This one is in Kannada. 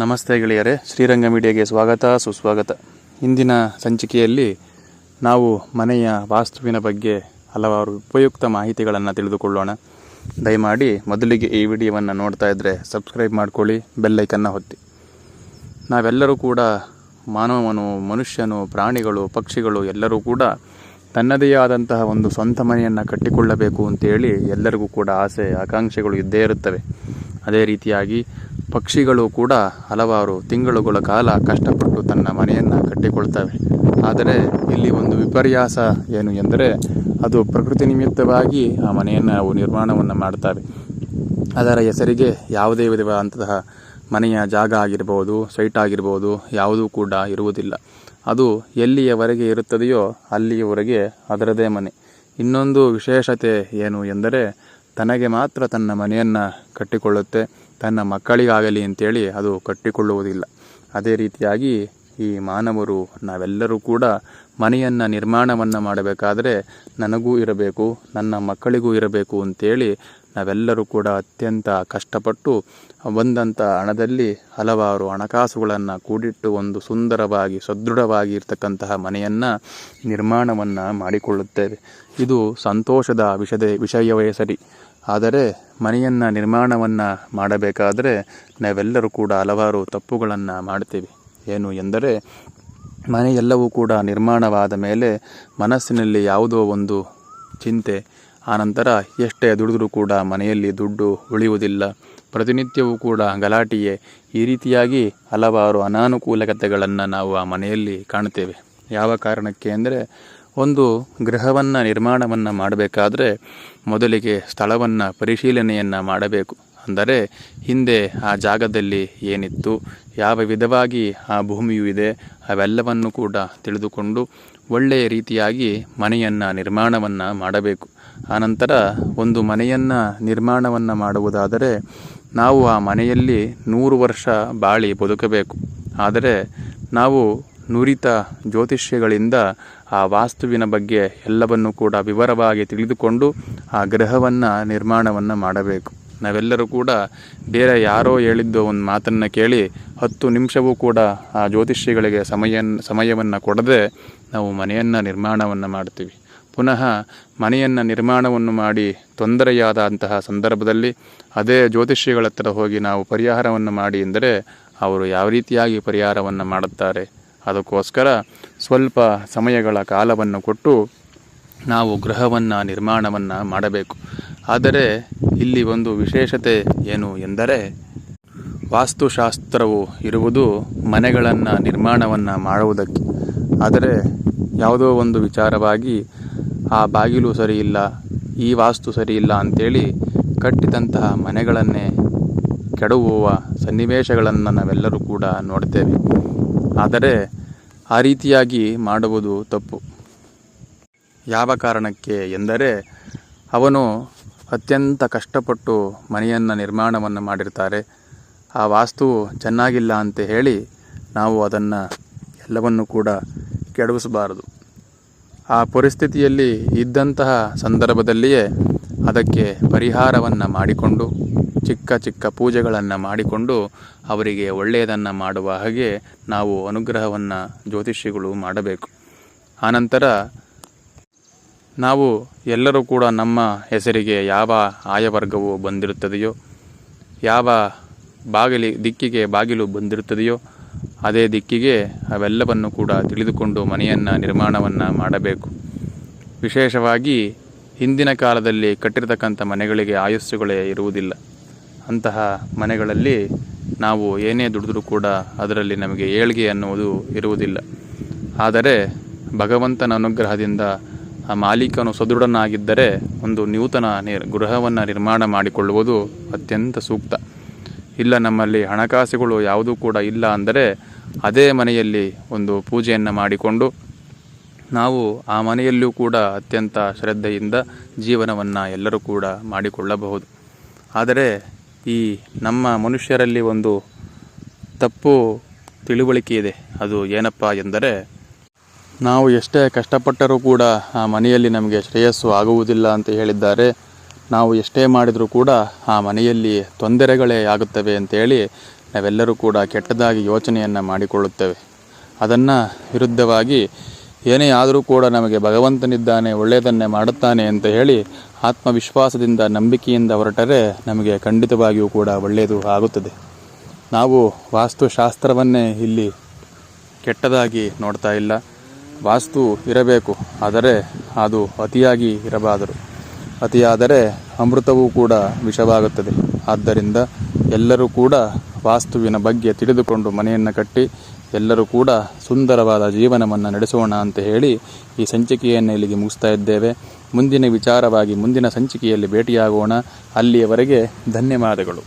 ನಮಸ್ತೆ ಗೆಳೆಯರೇ, ಶ್ರೀರಂಗ ಮೀಡಿಯಾಗೆ ಸ್ವಾಗತ ಸುಸ್ವಾಗತ. ಇಂದಿನ ಸಂಚಿಕೆಯಲ್ಲಿ ನಾವು ಮನೆಯ ವಾಸ್ತುವಿನ ಬಗ್ಗೆ ಹಲವಾರು ಉಪಯುಕ್ತ ಮಾಹಿತಿಗಳನ್ನು ತಿಳಿದುಕೊಳ್ಳೋಣ. ದಯಮಾಡಿ ಮೊದಲಿಗೆ ಈ ವಿಡಿಯೋವನ್ನು ನೋಡ್ತಾ ಇದ್ದರೆ ಸಬ್ಸ್ಕ್ರೈಬ್ ಮಾಡ್ಕೊಳ್ಳಿ, ಬೆಲ್ಲೈಕನ್ನು ಒತ್ತಿ. ನಾವೆಲ್ಲರೂ ಕೂಡ ಮಾನವನು, ಮನುಷ್ಯನು, ಪ್ರಾಣಿಗಳು, ಪಕ್ಷಿಗಳು ಎಲ್ಲರೂ ಕೂಡ ತನ್ನದೇ ಆದಂತಹ ಒಂದು ಸ್ವಂತ ಮನೆಯನ್ನು ಕಟ್ಟಿಕೊಳ್ಳಬೇಕು ಅಂತೇಳಿ ಎಲ್ಲರಿಗೂ ಕೂಡ ಆಸೆ ಆಕಾಂಕ್ಷೆಗಳು ಇದ್ದೇ ಇರುತ್ತವೆ. ಅದೇ ರೀತಿಯಾಗಿ ಪಕ್ಷಿಗಳು ಕೂಡ ಹಲವಾರು ತಿಂಗಳುಗಳ ಕಾಲ ಕಷ್ಟಪಟ್ಟು ತನ್ನ ಮನೆಯನ್ನು ಕಟ್ಟಿಕೊಳ್ತವೆ. ಆದರೆ ಇಲ್ಲಿ ಒಂದು ವಿಪರ್ಯಾಸ ಏನು ಎಂದರೆ, ಅದು ಪ್ರಕೃತಿ ನಿಮಿತ್ತವಾಗಿ ಆ ಮನೆಯನ್ನು ಅವು ನಿರ್ಮಾಣವನ್ನು ಮಾಡ್ತವೆ. ಅದರ ಹೆಸರಿಗೆ ಯಾವುದೇ ವಿಧವಾದಂತಹ ಮನೆಯ ಜಾಗ ಆಗಿರ್ಬೋದು, ಸೈಟ್ ಆಗಿರ್ಬೋದು, ಯಾವುದೂ ಕೂಡ ಇರುವುದಿಲ್ಲ. ಅದು ಎಲ್ಲಿಯವರೆಗೆ ಇರುತ್ತದೆಯೋ ಅಲ್ಲಿಯವರೆಗೆ ಅದರದೇ ಮನೆ. ಇನ್ನೊಂದು ವಿಶೇಷತೆ ಏನು ಎಂದರೆ, ತನಗೆ ಮಾತ್ರ ತನ್ನ ಮನೆಯನ್ನು ಕಟ್ಟಿಕೊಳ್ಳುತ್ತೆ, ತನ್ನ ಮಕ್ಕಳಿಗಾಗಲಿ ಅಂತೇಳಿ ಅದು ಕಟ್ಟಿಕೊಳ್ಳುವುದಿಲ್ಲ. ಅದೇ ರೀತಿಯಾಗಿ ಈ ಮಾನವರು ನಾವೆಲ್ಲರೂ ಕೂಡ ಮನೆಯನ್ನು ನಿರ್ಮಾಣವನ್ನು ಮಾಡಬೇಕಾದರೆ ನನಗೂ ಇರಬೇಕು, ನನ್ನ ಮಕ್ಕಳಿಗೂ ಇರಬೇಕು ಅಂತೇಳಿ ನಾವೆಲ್ಲರೂ ಕೂಡ ಅತ್ಯಂತ ಕಷ್ಟಪಟ್ಟು ಬಂದಂಥ ಹಣದಲ್ಲಿ ಹಲವಾರು ಹಣಕಾಸುಗಳನ್ನು ಕೂಡಿಟ್ಟು ಒಂದು ಸುಂದರವಾಗಿ ಸದೃಢವಾಗಿ ಇರ್ತಕ್ಕಂತಹ ಮನೆಯನ್ನು ನಿರ್ಮಾಣವನ್ನು ಮಾಡಿಕೊಳ್ಳುತ್ತೇವೆ. ಇದು ಸಂತೋಷದ ವಿಷಯವೇ ಸರಿ. ಆದರೆ ಮನೆಯನ್ನು ನಿರ್ಮಾಣವನ್ನು ಮಾಡಬೇಕಾದರೆ ನಾವೆಲ್ಲರೂ ಕೂಡ ಹಲವಾರು ತಪ್ಪುಗಳನ್ನು ಮಾಡ್ತೀವಿ. ಏನು ಎಂದರೆ, ಮನೆಯೆಲ್ಲವೂ ಕೂಡ ನಿರ್ಮಾಣವಾದ ಮೇಲೆ ಮನಸ್ಸಿನಲ್ಲಿ ಯಾವುದೋ ಒಂದು ಚಿಂತೆ, ಆನಂತರ ಎಷ್ಟೇ ದುಡಿದ್ರೂ ಕೂಡ ಮನೆಯಲ್ಲಿ ದುಡ್ಡು ಉಳಿಯುವುದಿಲ್ಲ, ಪ್ರತಿನಿತ್ಯವೂ ಕೂಡ ಗಲಾಟೆಯೇ, ಈ ರೀತಿಯಾಗಿ ಹಲವಾರು ಅನಾನುಕೂಲತೆಗಳನ್ನು ನಾವು ಆ ಮನೆಯಲ್ಲಿ ಕಾಣ್ತೇವೆ. ಯಾವ ಕಾರಣಕ್ಕೆ ಅಂದರೆ, ಒಂದು ಗೃಹವನ್ನು ನಿರ್ಮಾಣವನ್ನು ಮಾಡಬೇಕಾದ್ರೆ ಮೊದಲಿಗೆ ಸ್ಥಳವನ್ನು ಪರಿಶೀಲನೆಯನ್ನು ಮಾಡಬೇಕು. ಅಂದರೆ ಹಿಂದೆ ಆ ಜಾಗದಲ್ಲಿ ಏನಿತ್ತು, ಯಾವ ವಿಧವಾಗಿ ಆ ಭೂಮಿಯು ಇದೆ, ಅವೆಲ್ಲವನ್ನು ಕೂಡ ತಿಳಿದುಕೊಂಡು ಒಳ್ಳೆಯ ರೀತಿಯಾಗಿ ಮನೆಯನ್ನು ನಿರ್ಮಾಣವನ್ನು ಮಾಡಬೇಕು. ಆನಂತರ ಒಂದು ಮನೆಯನ್ನು ನಿರ್ಮಾಣವನ್ನು ಮಾಡುವುದಾದರೆ ನಾವು ಆ ಮನೆಯಲ್ಲಿ 100 ವರ್ಷ ಬಾಳಿ ಬದುಕಬೇಕು. ಆದರೆ ನಾವು ನುರಿತ ಜ್ಯೋತಿಷ್ಯಗಳಿಂದ ಆ ವಾಸ್ತುವಿನ ಬಗ್ಗೆ ಎಲ್ಲವನ್ನು ಕೂಡ ವಿವರವಾಗಿ ತಿಳಿದುಕೊಂಡು ಆ ಗೃಹವನ್ನು ನಿರ್ಮಾಣವನ್ನು ಮಾಡಬೇಕು. ನಾವೆಲ್ಲರೂ ಕೂಡ ಬೇರೆ ಯಾರೋ ಹೇಳಿದ್ದು ಒಂದು ಮಾತನ್ನು ಕೇಳಿ 10 ನಿಮಿಷವೂ ಕೂಡ ಆ ಜ್ಯೋತಿಷ್ಯಗಳಿಗೆ ಸಮಯವನ್ನು ಕೊಡದೆ ನಾವು ಮನೆಯನ್ನು ನಿರ್ಮಾಣವನ್ನು ಮಾಡ್ತೀವಿ. ಪುನಃ ಮನೆಯನ್ನು ನಿರ್ಮಾಣವನ್ನು ಮಾಡಿ ತೊಂದರೆಯಾದಂತಹ ಸಂದರ್ಭದಲ್ಲಿ ಅದೇ ಜ್ಯೋತಿಷ್ಯಗಳ ಹತ್ರ ಹೋಗಿ ನಾವು ಪರಿಹಾರವನ್ನು ಮಾಡಿ ಎಂದರೆ ಅವರು ಯಾವ ರೀತಿಯಾಗಿ ಪರಿಹಾರವನ್ನು ಮಾಡುತ್ತಾರೆ? ಅದಕ್ಕೋಸ್ಕರ ಸ್ವಲ್ಪ ಸಮಯಗಳ ಕಾಲವನ್ನು ಕೊಟ್ಟು ನಾವು ಗೃಹವನ್ನು ನಿರ್ಮಾಣವನ್ನು ಮಾಡಬೇಕು. ಆದರೆ ಇಲ್ಲಿ ಒಂದು ವಿಶೇಷತೆ ಏನು ಎಂದರೆ, ವಾಸ್ತುಶಾಸ್ತ್ರವು ಇರುವುದು ಮನೆಗಳನ್ನು ನಿರ್ಮಾಣವನ್ನು ಮಾಡುವುದಕ್ಕೆ. ಆದರೆ ಯಾವುದೋ ಒಂದು ವಿಚಾರವಾಗಿ ಆ ಬಾಗಿಲು ಸರಿಯಿಲ್ಲ, ಈ ವಾಸ್ತು ಸರಿಯಿಲ್ಲ ಅಂಥೇಳಿ ಕಟ್ಟಿದಂತಹ ಮನೆಗಳನ್ನೇ ಕೆಡವುವ ಸನ್ನಿವೇಶಗಳನ್ನು ನಾವೆಲ್ಲರೂ ಕೂಡ ನೋಡ್ತೇವೆ. ಆದರೆ ಆ ರೀತಿಯಾಗಿ ಮಾಡುವುದು ತಪ್ಪು. ಯಾವ ಕಾರಣಕ್ಕೆ ಎಂದರೆ, ಅವನು ಅತ್ಯಂತ ಕಷ್ಟಪಟ್ಟು ಮನೆಯನ್ನು ನಿರ್ಮಾಣವನ್ನು ಮಾಡಿರ್ತಾರೆ. ಆ ವಾಸ್ತು ಚೆನ್ನಾಗಿಲ್ಲ ಅಂತ ಹೇಳಿ ನಾವು ಅದನ್ನು ಎಲ್ಲವನ್ನು ಕೂಡ ಕೆಡವಿಸಬಾರದು. ಆ ಪರಿಸ್ಥಿತಿಯಲ್ಲಿ ಇದ್ದಂತಹ ಸಂದರ್ಭದಲ್ಲಿಯೇ ಅದಕ್ಕೆ ಪರಿಹಾರವನ್ನು ಮಾಡಿಕೊಂಡು ಚಿಕ್ಕ ಚಿಕ್ಕ ಪೂಜೆಗಳನ್ನು ಮಾಡಿಕೊಂಡು ಅವರಿಗೆ ಒಳ್ಳೆಯದನ್ನು ಮಾಡುವ ಹಾಗೆ ನಾವು ಅನುಗ್ರಹವನ್ನು ಜ್ಯೋತಿಷಿಗಳು ಮಾಡಬೇಕು. ಆನಂತರ ನಾವು ಎಲ್ಲರೂ ಕೂಡ ನಮ್ಮ ಹೆಸರಿಗೆ ಯಾವ ಆಯವರ್ಗವು ಬಂದಿರುತ್ತದೆಯೋ, ಯಾವ ದಿಕ್ಕಿಗೆ ಬಾಗಿಲು ಬಂದಿರುತ್ತದೆಯೋ ಅದೇ ದಿಕ್ಕಿಗೆ ಅವೆಲ್ಲವನ್ನು ಕೂಡ ತಿಳಿದುಕೊಂಡು ಮನೆಯನ್ನು ನಿರ್ಮಾಣವನ್ನು ಮಾಡಬೇಕು. ವಿಶೇಷವಾಗಿ ಹಿಂದಿನ ಕಾಲದಲ್ಲಿ ಕಟ್ಟಿರ್ತಕ್ಕಂಥ ಮನೆಗಳಿಗೆ ಆಯುಸ್ಸುಗಳೇ ಇರುವುದಿಲ್ಲ. ಅಂತಹ ಮನೆಗಳಲ್ಲಿ ನಾವು ಏನೇ ದುಡಿದ್ರೂ ಕೂಡ ಅದರಲ್ಲಿ ನಮಗೆ ಏಳ್ಗೆ ಅನ್ನುವುದು ಇರುವುದಿಲ್ಲ. ಆದರೆ ಭಗವಂತನ ಅನುಗ್ರಹದಿಂದ ಆ ಮಾಲೀಕನು ಸದೃಢನಾಗಿದ್ದರೆ ಒಂದು ನೂತನ ಗೃಹವನ್ನು ನಿರ್ಮಾಣ ಮಾಡಿಕೊಳ್ಳುವುದು ಅತ್ಯಂತ ಸೂಕ್ತ. ಇಲ್ಲ, ನಮ್ಮಲ್ಲಿ ಹಣಕಾಸುಗಳು ಯಾವುದೂ ಕೂಡ ಇಲ್ಲ ಅಂದರೆ ಅದೇ ಮನೆಯಲ್ಲಿ ಒಂದು ಪೂಜೆಯನ್ನು ಮಾಡಿಕೊಂಡು ನಾವು ಆ ಮನೆಯಲ್ಲೂ ಕೂಡ ಅತ್ಯಂತ ಶ್ರದ್ಧೆಯಿಂದ ಜೀವನವನ್ನು ಎಲ್ಲರೂ ಕೂಡ ಮಾಡಿಕೊಳ್ಳಬಹುದು. ಆದರೆ ಈ ನಮ್ಮ ಮನುಷ್ಯರಲ್ಲಿ ಒಂದು ತಪ್ಪು ತಿಳುವಳಿಕೆ ಇದೆ. ಅದು ಏನಪ್ಪ ಎಂದರೆ, ನಾವು ಎಷ್ಟೇ ಕಷ್ಟಪಟ್ಟರೂ ಕೂಡ ಆ ಮನೆಯಲ್ಲಿ ನಮಗೆ ಶ್ರೇಯಸ್ಸು ಆಗುವುದಿಲ್ಲ ಅಂತ ಹೇಳಿದ್ದಾರೆ. ನಾವು ಎಷ್ಟೇ ಮಾಡಿದರೂ ಕೂಡ ಆ ಮನೆಯಲ್ಲಿ ತೊಂದರೆಗಳೇ ಆಗುತ್ತವೆ ಅಂತೇಳಿ ನಾವೆಲ್ಲರೂ ಕೂಡ ಕೆಟ್ಟದಾಗಿ ಯೋಚನೆಯನ್ನು ಮಾಡಿಕೊಳ್ಳುತ್ತೇವೆ. ಅದನ್ನು ವಿರುದ್ಧವಾಗಿ ಏನೇ ಆದರೂ ಕೂಡ ನಮಗೆ ಭಗವಂತನಿದ್ದಾನೆ, ಒಳ್ಳೆಯದನ್ನೇ ಮಾಡುತ್ತಾನೆ ಅಂತ ಹೇಳಿ ಆತ್ಮವಿಶ್ವಾಸದಿಂದ ನಂಬಿಕೆಯಿಂದ ಹೊರಟರೆ ನಮಗೆ ಖಂಡಿತವಾಗಿಯೂ ಕೂಡ ಒಳ್ಳೆಯದು ಆಗುತ್ತದೆ. ನಾವು ವಾಸ್ತುಶಾಸ್ತ್ರವನ್ನೇ ಇಲ್ಲಿ ಕೆಟ್ಟದಾಗಿ ನೋಡ್ತಾ ಇಲ್ಲ. ವಾಸ್ತು ಇರಬೇಕು, ಆದರೆ ಅದು ಅತಿಯಾಗಿ ಇರಬಾರದು. ಅತಿಯಾದರೆ ಅಮೃತವೂ ಕೂಡ ವಿಷವಾಗುತ್ತದೆ. ಆದ್ದರಿಂದ ಎಲ್ಲರೂ ಕೂಡ ವಾಸ್ತುವಿನ ಬಗ್ಗೆ ತಿಳಿದುಕೊಂಡು ಮನೆಯನ್ನು ಕಟ್ಟಿ ಎಲ್ಲರೂ ಕೂಡ ಸುಂದರವಾದ ಜೀವನವನ್ನು ನಡೆಸೋಣ ಅಂತ ಹೇಳಿ ಈ ಸಂಚಿಕೆಯನ್ನು ಇಲ್ಲಿಗೆ ಮುಗಿಸ್ತಾ ಇದ್ದೇವೆ. ಮುಂದಿನ ವಿಚಾರವಾಗಿ ಮುಂದಿನ ಸಂಚಿಕೆಯಲ್ಲಿ ಭೇಟಿಯಾಗೋಣ. ಅಲ್ಲಿಯವರೆಗೆ ಧನ್ಯವಾದಗಳು.